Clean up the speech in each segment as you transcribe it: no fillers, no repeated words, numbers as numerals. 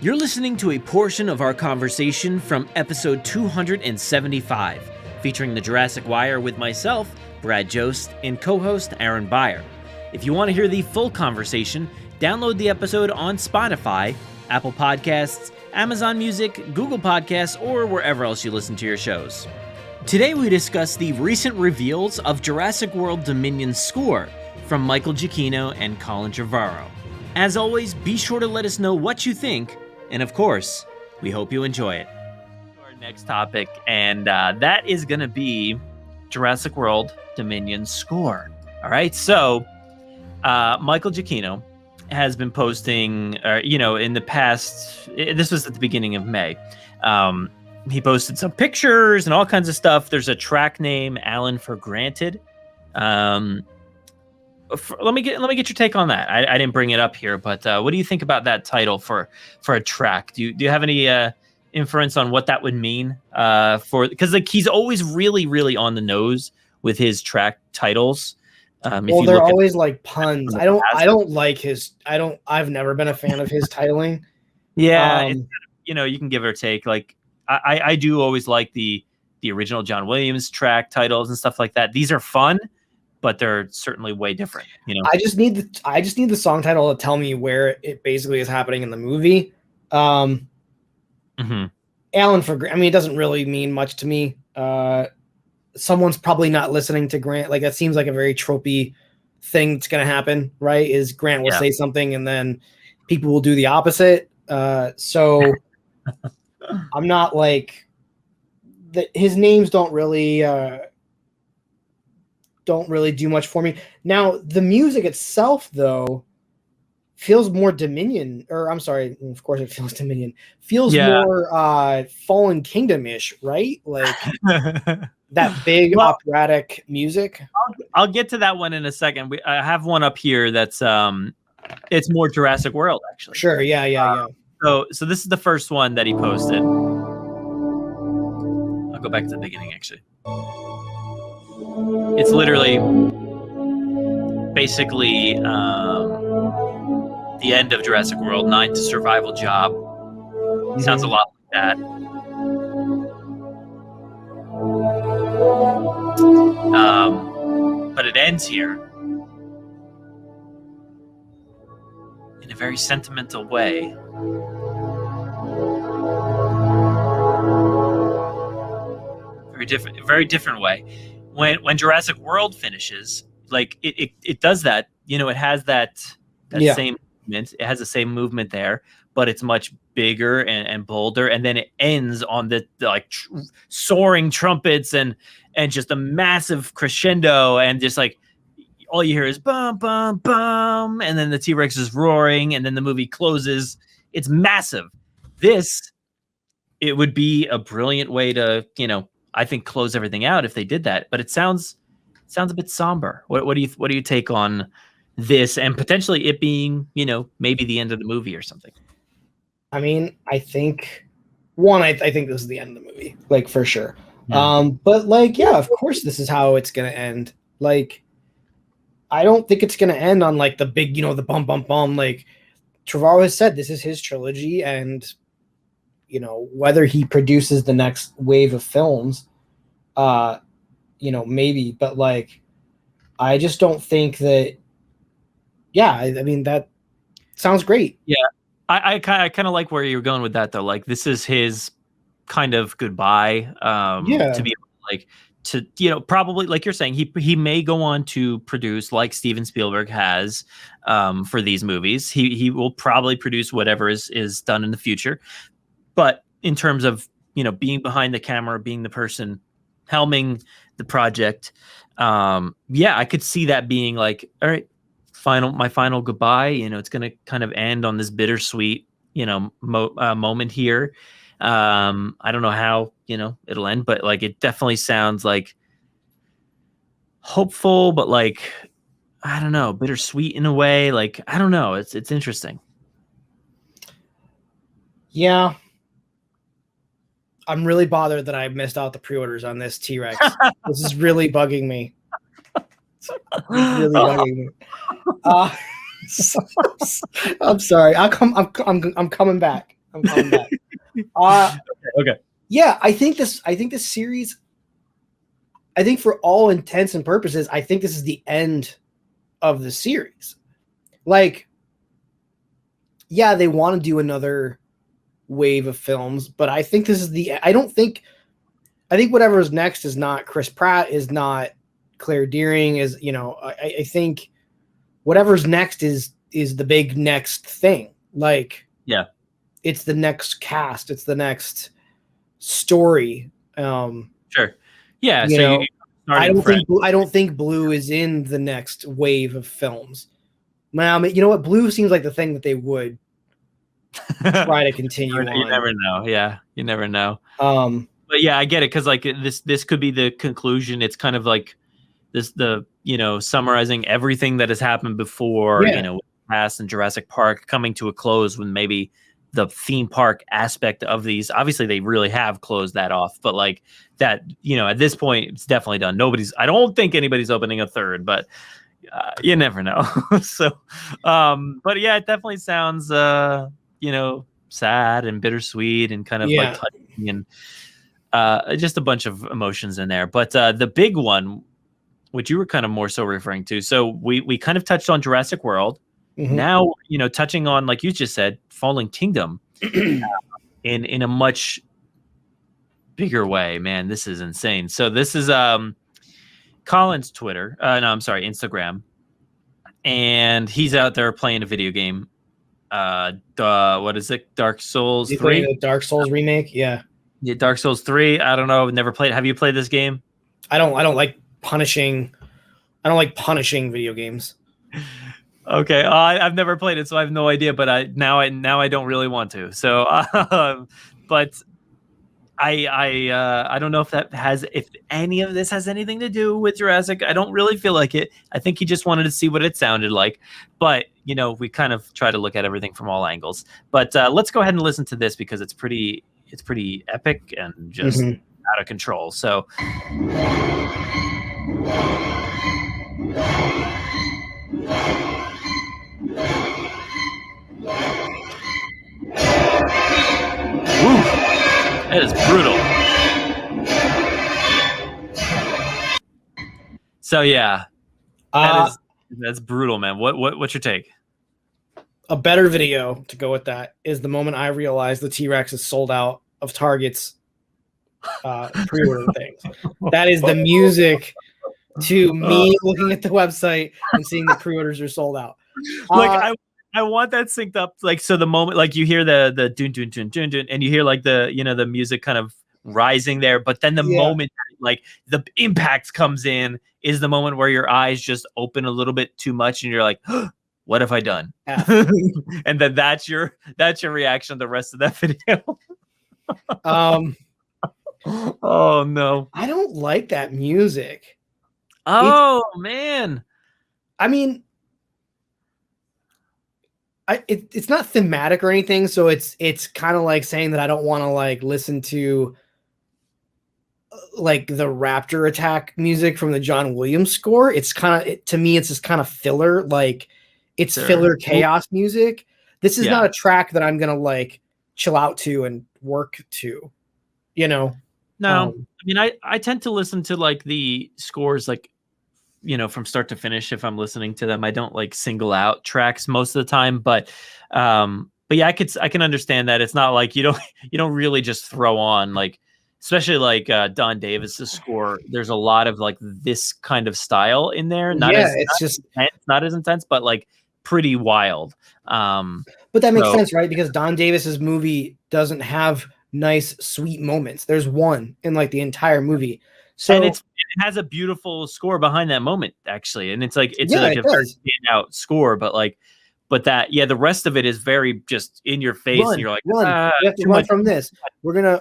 You're listening to a portion of our conversation from episode 275, featuring the Jurassic Wire with myself, Brad Jost, and co-host Aaron Beyer. If you want to hear the full conversation, download the episode on Spotify, Apple Podcasts, Amazon Music, Google Podcasts, or wherever else you listen to your shows. Today we discuss the recent reveals of Jurassic World Dominion's score from Michael Giacchino and Colin Trevorrow. As always, be sure to let us know what you think, and of course, we hope you enjoy it. Our next topic, and that is going to be Jurassic World Dominion's score. All right, so Michael Giacchino has been posting, in the past, this was at the beginning of May, he posted some pictures and all kinds of stuff. There's a track name, Alan for Granted. Let me get your take on that. I didn't bring it up here, but what do you think about that title for a track? Do you have any inference on what that would mean? Because like he's always really on the nose with his track titles. Well, they're always like puns. I've never been a fan of his titling. Yeah, you can give or take. Like I do always like the original John Williams track titles and stuff like that. These are fun, but they're certainly way different. I just need the song title to tell me where it basically is happening in the movie. Alan it doesn't really mean much to me. Someone's probably not listening to Grant. Like that seems like a very tropey thing that's going to happen, right? Is Grant will say something and then people will do the opposite. So I'm not like his names don't really do much for me. Now, the music itself, though, feels more Dominion, or I'm sorry, of course it feels Dominion. Feels more Fallen Kingdom-ish, right? Like that big operatic music. I'll get to that one in a second. I have one up here that's it's more Jurassic World, actually. Sure, yeah. So this is the first one that he posted. I'll go back to the beginning, actually. It's literally basically the end of Jurassic World, 9 to survival job. Sounds a lot like that. But it ends here in a very sentimental way. Very different way. When Jurassic World finishes, like it does that, it has that same movement. It has the same movement there, but it's much bigger and bolder. And then it ends on the soaring trumpets and just a massive crescendo, and just like all you hear is bum bum bum, and then the T-Rex is roaring, and then the movie closes. It's massive. It would be a brilliant way to I think close everything out if they did that, but it sounds a bit somber. What do you take on this, and potentially it being maybe the end of the movie or something? I mean, I think this is the end of the movie, like for sure. But like, yeah, of course this is how it's gonna end. Like, I don't think it's gonna end on like the big, the bum bum bum. Like Trevorrow has said, this is his trilogy, and whether he produces the next wave of films, maybe, but like, I just don't think that. Yeah, I mean that sounds great. Yeah, I kind of like where you're going with that though. Like this is his kind of goodbye. To be like probably like you're saying, he may go on to produce like Steven Spielberg has for these movies. He will probably produce whatever is done in the future. But in terms of, being behind the camera, being the person helming the project, I could see that being like, all right, my final goodbye. It's going to kind of end on this bittersweet, moment here. I don't know how, it'll end, but like, it definitely sounds like hopeful, but like, I don't know, bittersweet in a way. Like, I don't know. It's interesting. Yeah. I'm really bothered that I missed out the pre-orders on this T-Rex. This is really bugging me. I'm sorry. I'm coming back. I'm coming back. Okay. Yeah, I think this series, I think for all intents and purposes, I think this is the end of the series. Like, yeah, they want to do another wave of films, but I think this is I think whatever is next is not Chris Pratt, is not Claire Dearing, is, I think whatever's next is the big next thing. Like, yeah, it's the next cast, it's the next story. Sure. Yeah. I don't think Blue is in the next wave of films. Now, you know what? Blue seems like the thing that they would try to continue on. You never know. Yeah, you never know. But yeah, I get it, because like this could be the conclusion. It's kind of like summarizing everything that has happened before. Past and Jurassic Park coming to a close, when maybe the theme park aspect of these, obviously they really have closed that off, but like that, at this point it's definitely done. I don't think anybody's opening a third, but you never know. So, but yeah, it definitely sounds, sad and bittersweet and kind of like touching, and just a bunch of emotions in there. But the big one, which you were kind of more so referring to, so we kind of touched on Jurassic World. Mm-hmm. Now, touching on, like you just said, Fallen Kingdom in a much bigger way. Man, this is insane. So this is Colin's Twitter. No, I'm sorry, Instagram. And he's out there playing a video game. What is it? Dark Souls 3? The Dark Souls remake? Yeah. Yeah, Dark Souls 3. I don't know. Never played. Have you played this game? I don't like punishing video games. Okay, I've never played it, so I have no idea. But now I don't really want to. So, but I don't know if any of this has anything to do with Jurassic. I don't really feel like it. I think he just wanted to see what it sounded like. But we kind of try to look at everything from all angles. But let's go ahead and listen to this, because it's pretty epic and just out of control. So. Woo. That is brutal. So yeah, that's brutal, man. What's your take? A better video to go with that is the moment I realized the T-Rex is sold out of Target's pre-order things. That is the music to me looking at the website and seeing the pre-orders are sold out. I want that synced up, like, so the moment, like, you hear the dun dun dun dun dun, and you hear like the the music kind of rising there, but then the moment like the impact comes in is the moment where your eyes just open a little bit too much, and you're like, what have I done? And then that's your reaction to the rest of that video. Oh no, I don't like that music. Oh man, I mean, it's not thematic or anything, so it's kind of like saying that I don't want to like listen to like the raptor attack music from the John Williams score. It's kind of, to me, it's just kind of filler, like it's filler chaos music. This is not a track that I'm gonna like chill out to and work to, No, I mean, I tend to listen to like the scores, like, from start to finish. If I'm listening to them, I don't like single out tracks most of the time, but yeah, I can understand that. It's not like you don't really just throw on, like, especially like Don Davis's score. There's a lot of like this kind of style in there. Not as intense, but like pretty wild. But that makes sense, right? Because Don Davis's movie doesn't have nice, sweet moments. There's one in like the entire movie. So, and it has a beautiful score behind that moment, actually, and it's like a very standout score. But the rest of it is very just in your face. And you're like, we have to run from this. We're gonna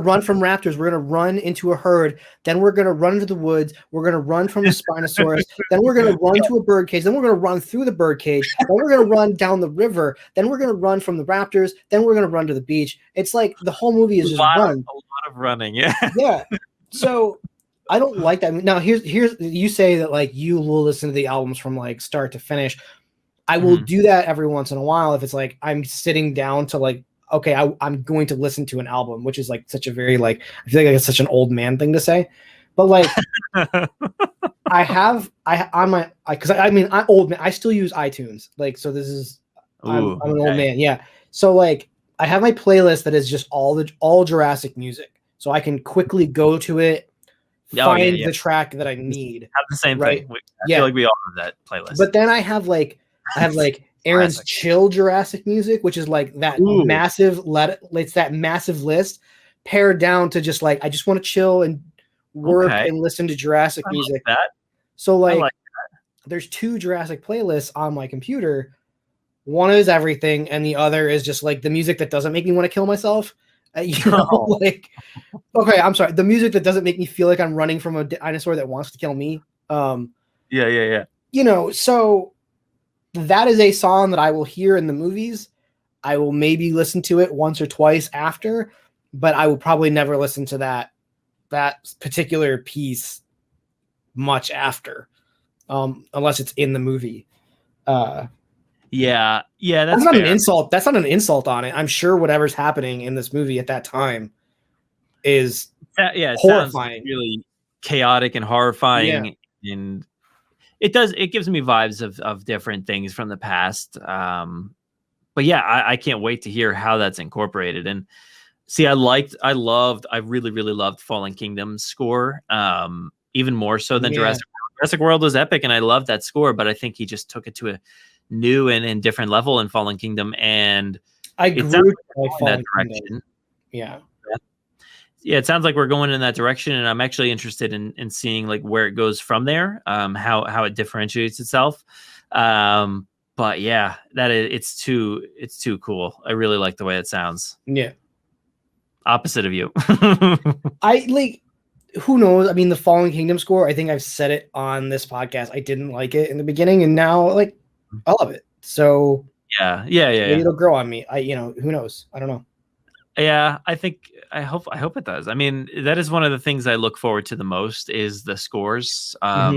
run from raptors. We're gonna run into a herd. Then we're gonna run into the woods. We're gonna run from the Spinosaurus. Then we're gonna run to a bird cage. Then we're gonna run through the bird cage. Then we're gonna run down the river. Then we're gonna run from the raptors. Then we're gonna run to the beach. It's like the whole movie is just run. A lot of running. Yeah. Yeah. So I don't like that. Now here's you say that like you will listen to the albums from like start to finish. I will do that every once in a while if it's like I'm sitting down to like okay, I'm going to listen to an album, which is like such a very like, I feel like it's such an old man thing to say, but like I'm old man. I still use iTunes. Like, so this is, I'm an old man. Yeah. So like I have my playlist that is just all Jurassic music. So I can quickly go to it, find the track that I need. Have the same thing. I feel like we all have that playlist. But then I have like Aaron's chill Jurassic music, which is like that massive it's that massive list pared down to just like I just want to chill and work and listen to Jurassic music. Like that. So like there's 2 Jurassic playlists on my computer. One is everything, and the other is just like the music that doesn't make me want to kill myself. Like, okay, I'm sorry. The music that doesn't make me feel like I'm running from a dinosaur that wants to kill me. Yeah. So that is a song that I will hear in the movies. I will maybe listen to it once or twice after, but I will probably never listen to that particular piece much after, unless it's in the movie. Yeah, that's not an insult. That's not an insult on it. I'm sure whatever's happening in this movie at that time is it horrifying. Sounds really chaotic and horrifying, and it gives me vibes of different things from the past. But yeah, I can't wait to hear how that's incorporated. And see, I really loved Fallen Kingdom's score, even more so than Jurassic World. Jurassic World was epic, and I loved that score, but I think he just took it to a new and different level in Fallen Kingdom, and I grew in that direction. Yeah, it sounds like we're going in that direction, and I'm actually interested in seeing like where it goes from there, how it differentiates itself. But yeah, it's too cool. I really like the way it sounds. Yeah, opposite of you. I like. Who knows? I mean, the Fallen Kingdom score. I think I've said it on this podcast. I didn't like it in the beginning, and now like I love it. So yeah. It'll grow on me. Who knows? I don't know. Yeah, I hope it does. I mean, that is one of the things I look forward to the most is the scores. I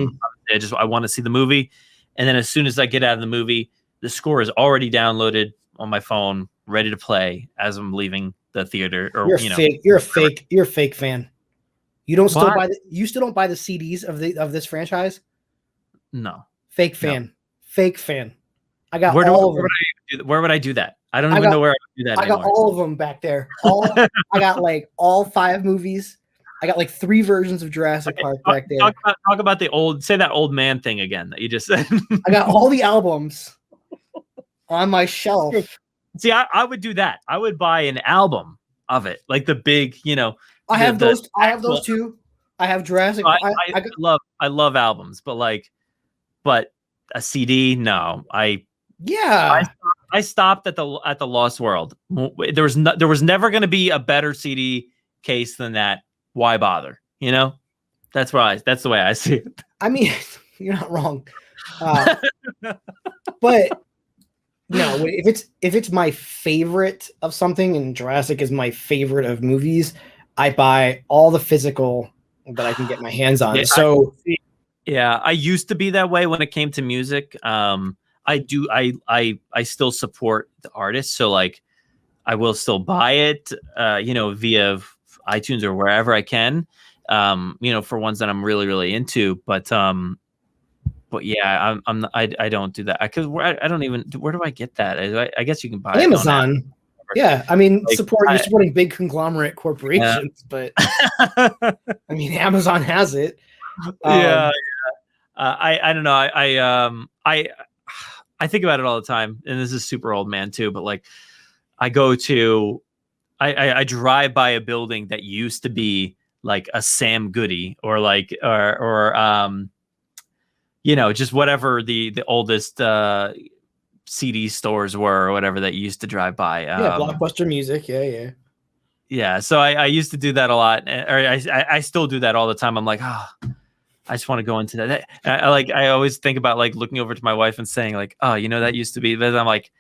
want to see the movie, and then as soon as I get out of the movie, the score is already downloaded on my phone, ready to play as I'm leaving the theater. Or you're a fake fan. You still don't buy the CDs of this franchise? No. Fake fan. No. Fake fan. I got all of them. Where would I do that? I don't even know where I would do that anymore. I got all of them back there. I got like all 5 movies. I got like 3 versions of Jurassic Park back there. Talk about that old man thing again that you just said. I got all the albums on my shelf. See, I would do that. I would buy an album of it, like the big, I have those too. I have Jurassic. I love albums, but a CD, no. I stopped at the Lost World. There was never going to be a better CD case than that. Why bother? That's the way I see it. I mean, you're not wrong. But no, if it's my favorite of something, and Jurassic is my favorite of movies, I buy all the physical that I can get my hands on. I used to be that way when it came to music. I still support the artist, so like I will still buy it, via iTunes or wherever I can, for ones that I'm really, really into. But yeah, I don't do that because I don't even. Where do I get that? I guess you can buy Amazon. It on yeah, I mean, you're supporting big conglomerate corporations, but I mean, Amazon has it. I don't know. I think about it all the time, and this is super old man too. But like, I drive by a building that used to be like a Sam Goody or just whatever the oldest CD stores were or whatever that you used to drive by. Blockbuster Music. Yeah. So I used to do that a lot, or I still do that all the time. I'm like, I just want to go into that. I always think about like looking over to my wife and saying like, that used to be. But I'm like,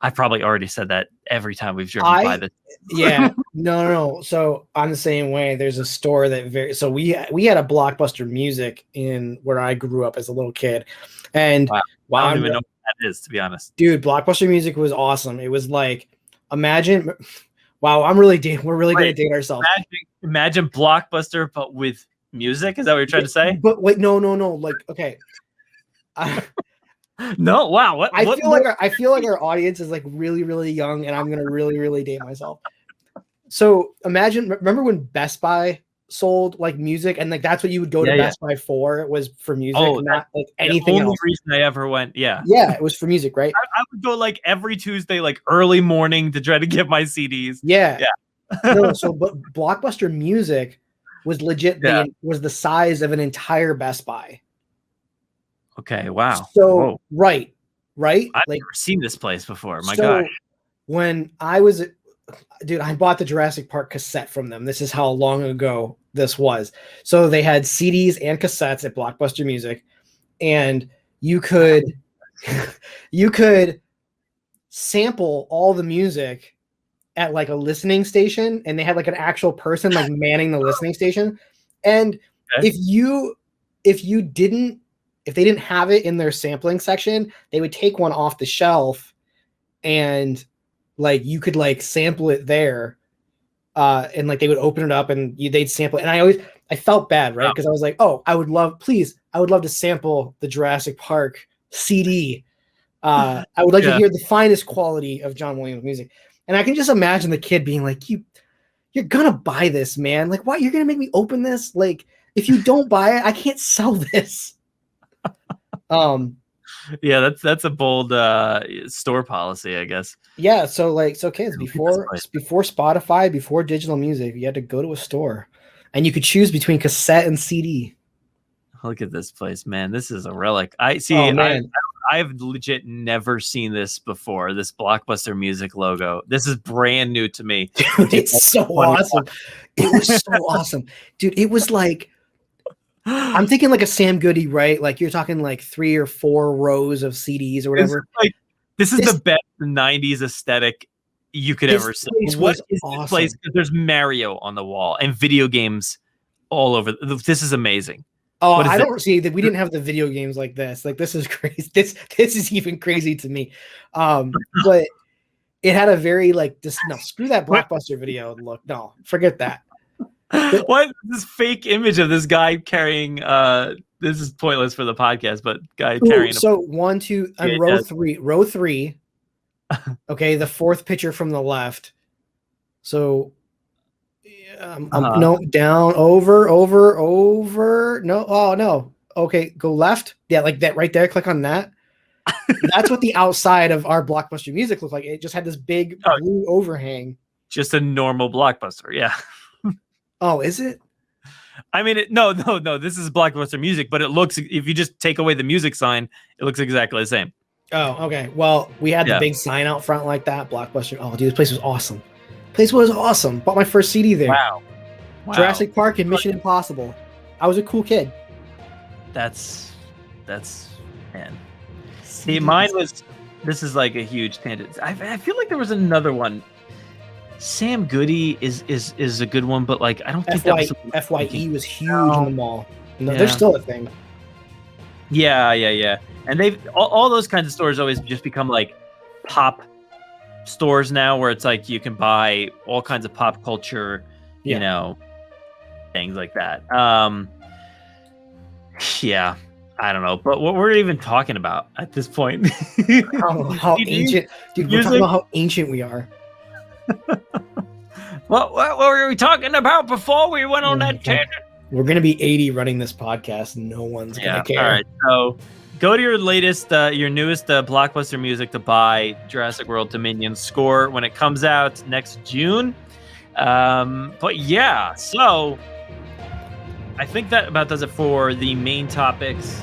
I probably already said that every time we've driven by this. Yeah, no. So I'm the same way. There's a store that so we had a Blockbuster Music in where I grew up as a little kid, and wow. I don't even know what that is, to be honest. Dude, Blockbuster Music was awesome. It was like imagine. Wow, we're really going to date ourselves. Imagine Blockbuster, but with music. Is that what you're trying to say? But wait, no. Like, okay. No, wow. What? I feel like our audience is like really, really young, and I'm going to really, really date myself. So remember when Best Buy sold like music, and like that's what you would go to Best Buy for? It was for music, not like anything else. The only reason I ever went, yeah, it was for music, right? I would go like every Tuesday, like early morning, to try to get my CDs. Yeah. No, but Blockbuster Music was legit. Was the size of an entire Best Buy. Okay, wow. So right. I've like, never seen this place before. My gosh. When I was, dude, I bought the Jurassic Park cassette from them. This is how long ago this was. So they had CDs and cassettes at Blockbuster Music, and you could sample all the music at like a listening station, and they had like an actual person like manning the listening station. And if they didn't have it in their sampling section, they would take one off the shelf, and like you could like sample it there, and like they would open it up and they'd sample it. And I felt bad, right? Because I was like, oh, I would love to sample the Jurassic Park CD. I would like to hear the finest quality of John Williams music. And I can just imagine the kid being like, you're gonna buy this, man. Like, what? You're gonna make me open this? Like, if you don't buy it, I can't sell this. Yeah, that's a bold store policy, I guess. Yeah, so kids, before Spotify, before digital music, you had to go to a store, and you could choose between cassette and CD. Look at this place, man. This is a relic. I see. Oh, I've legit never seen this before. This Blockbuster Music logo. This is brand new to me. Dude, it's so awesome. It was so awesome, dude. It was like, I'm thinking like a Sam Goody, right? Like you're talking like 3 or 4 rows of CDs or whatever. This is the best 90s aesthetic you could ever see. What is awesome. This place? There's Mario on the wall and video games all over. This is amazing. Oh, I don't see that. We didn't have the video games like this. Like, this is crazy. This is even crazy to me. But it had a very like screw that Blockbuster video look. No, forget that. What this fake image of this guy carrying? This is pointless for the podcast, but carrying. So 1, 2, row three. Okay, the 4th picture from the left. So. No, down, over. No, oh no. Okay, go left. Yeah, like that right there. Click on that. That's what the outside of our Blockbuster Music looked like. It just had this big blue overhang. Just a normal Blockbuster, yeah. Oh, is it? I mean, no. This is Blockbuster Music, but it looks, if you just take away the music sign, it looks exactly the same. Oh, okay. Well, we had the big sign out front like that. Blockbuster. Oh, dude, this place was awesome. Place was awesome. Bought my first CD there. Wow. Jurassic Park and Mission Impossible. I was a cool kid. That's man. See, mine was. This is like a huge tangent. I feel like there was another one. Sam Goody is a good one, but like I don't think that was FYE was huge in the mall. No, they're still a thing. Yeah. And they've all those kinds of stores always just become like pop stores now, where it's like you can buy all kinds of pop culture, you know, things like that. Yeah, I don't know, but what we're even talking about at this point? how ancient, dude? We're talking about how ancient we are. What were we talking about before we went on that tangent? We're gonna be 80 running this podcast, and no one's gonna care. All right, so go to your latest, your newest Blockbuster Music to buy Jurassic World Dominion score when it comes out next June. But yeah, so I think that about does it for the main topics